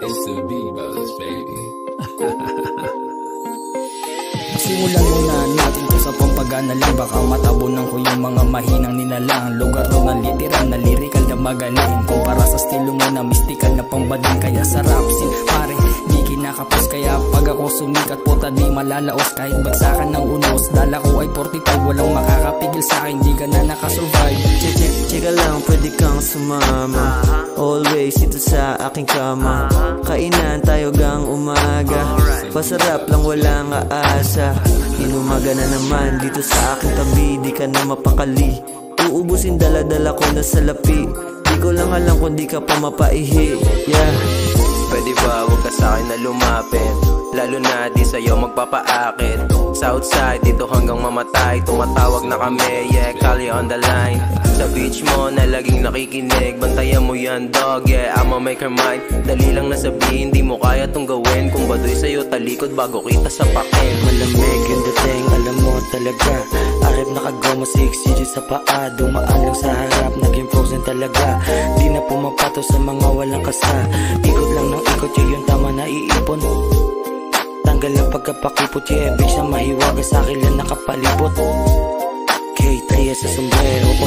place to be, brothers, baby. Simulan muna natin to sa pampagana lang. Baka matabunan ko yung mga mahinang nilalang. Lugar to na literal, na lyrical na magaling. Kumpara sa estilo mo na mystical na pambading. Kaya sarap sin pare, di kinakapos. Kaya pag ako sumikat po di malalaos. Kahit bagsakan ng unos, dala ko ay 45. Walang makakapigil sa akin, di ka na nakasurvive. Chika lang, pwede kang sumama. Always dito sa aking kama. Kainan tayo gang umaga. Pasarap lang, walang aasa. Inumaga na naman dito sa aking tabi. Di ka na mapakali. Uubusin dala-dala ko na sa lapi. Di ko lang alam kung di ka pa mapaihi. Yeah. Pwede ba huwag ka sa'kin na lumapit? Lalo na di sa'yo magpapaakit. Southside, dito hanggang mamatay. Tumatawag na kami, yeah, call you on the line. Sa beach mo na laging nakikinig. Bantayan mo yan, dog, yeah, I'ma make her mine. Dali lang na sabihin, di mo kaya tong gawin. Kung baduy sa'yo talikod bago kita sa pakin. Malamig yung dating, alam mo talaga. Arip nakagoma 6 inches sa paa. Dumaan lang sa harap, naging frozen talaga. Di na pumapato sa mga walang kasa. Ikot lang ng ikot, yung tama na iipon. Tanggal ang pagkapakipot, yeah, bitch na mahiwaga sa akin lang nakapalibot. K3 sa sombrero ko.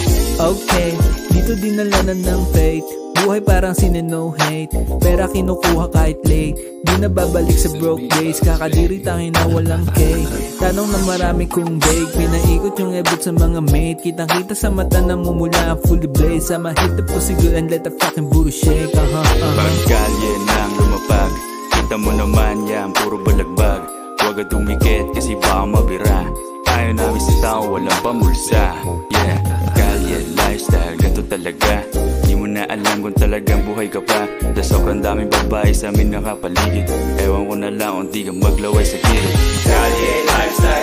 Okay, dito dinalanan ng fate. Buhay parang sine no hate. Pera kinukuha kahit late. Di na babalik sa broke days. Kakadiri tangin na walang cake. Tanong na marami kong bake. Pinaikot yung ebot sa mga mate. Kitang kita sa mata na mumula ang fully blaze. I'ma hit the pussy good and let the fucking booty shake. Pagkalye nang lumapag. Kita mo naman yan, puro balagbag. Huwag ka dumikit kasi baka mabira. Ayaw namin sa tao, walang pamulsa. Yeah, kalye, lifestyle, ganito talaga. Di mo na alam kung talagang buhay ka pa. Da sobrang daming babae sa amin nakapaligid. Ewan ko na lang kung di ka maglaway sa gilid. Kalye, lifestyle